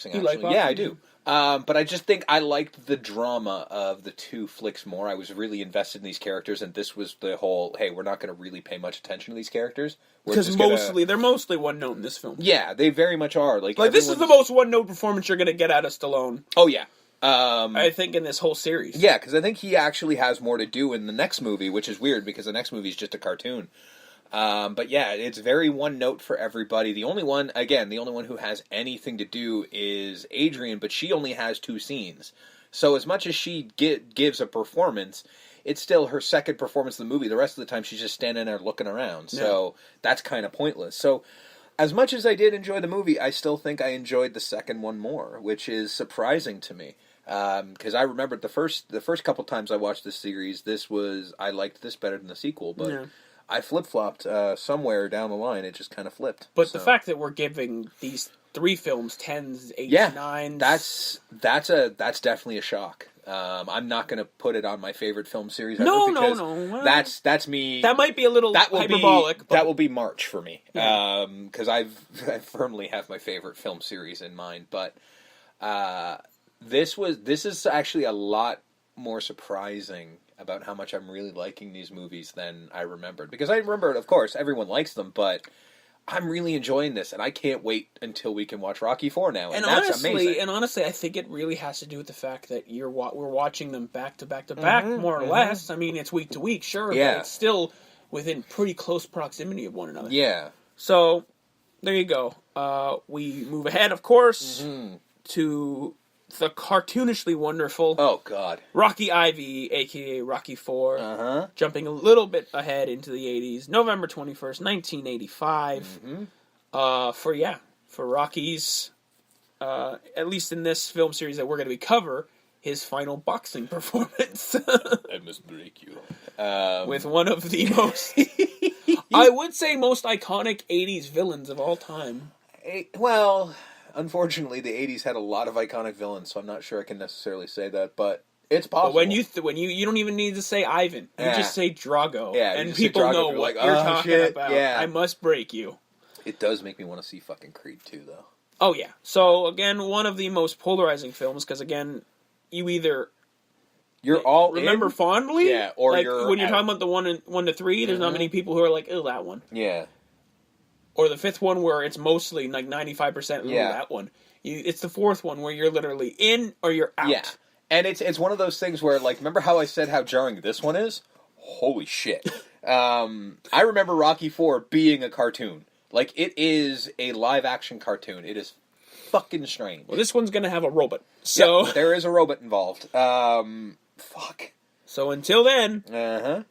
You like Rocky? Yeah, I do. But I just think I liked the drama of the two flicks more. I was really invested in these characters, and this was the whole, hey, we're not going to really pay much attention to these characters. Because they're mostly one-note in this film. Yeah, they very much are. Like this is the most one-note performance you're going to get out of Stallone. Oh, yeah. I think in this whole series. Yeah, because I think he actually has more to do in the next movie, which is weird, because the next movie is just a cartoon. But yeah, it's very one note for everybody. The only one who has anything to do is Adrian, but she only has 2 scenes. So as much as she gives a performance, it's still her second performance in the movie. The rest of the time, she's just standing there looking around. So that's kind of pointless. So as much as I did enjoy the movie, I still think I enjoyed the second one more, which is surprising to me. Because I remembered the first couple times I watched this series, I liked this better than the sequel, but I flip-flopped somewhere down the line. It just kind of flipped. But the fact that we're giving these 3 films 10s, 8s, 9s... That's definitely a shock. I'm not going to put it on my favorite film series ever. No. Well, that's me. That might be a little hyperbolic. That will be March for me. Because I firmly have my favorite film series in mind. But this is actually a lot more surprising about how much I'm really liking these movies than I remembered. Because I remembered, of course, everyone likes them, but I'm really enjoying this, and I can't wait until we can watch Rocky IV now, and that's amazing. And honestly, I think it really has to do with the fact that we're watching them back to back to back, more or less. I mean, it's week to week, sure, but it's still within pretty close proximity of one another. Yeah. So, there you go. We move ahead, of course, to the cartoonishly wonderful Rocky IV, a.k.a. Rocky IV, jumping a little bit ahead into the 80s, November 21st, 1985, for Rocky's, at least in this film series that we're going to cover, his final boxing performance. I must break you. With one of the most, I would say, most iconic 80s villains of all time. Well... Unfortunately, the 80s had a lot of iconic villains, so I'm not sure I can necessarily say that, but it's possible. But when you don't even need to say Ivan. You just say Drago. Yeah, and people know what you're talking about. Yeah. I must break you. It does make me want to see fucking Creed 2, though. Oh, yeah. So, again, one of the most polarizing films, because, again, you either... You're all remember fondly? Yeah, or like, you're... When you're talking about the 1 to 3, there's not many people who are like, oh, that one. Yeah. Or the 5th one where it's mostly like 95% that one. It's the 4th one where you're literally in or you're out. Yeah. And it's one of those things where, like, remember how I said how jarring this one is? Holy shit. I remember Rocky IV being a cartoon. Like, it is a live-action cartoon. It is fucking strange. Well, this one's going to have a robot. So there is a robot involved. Fuck. So until then... Uh-huh.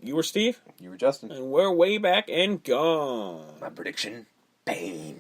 You were Steve. You were Justin. And we're way back and gone. My prediction, bang.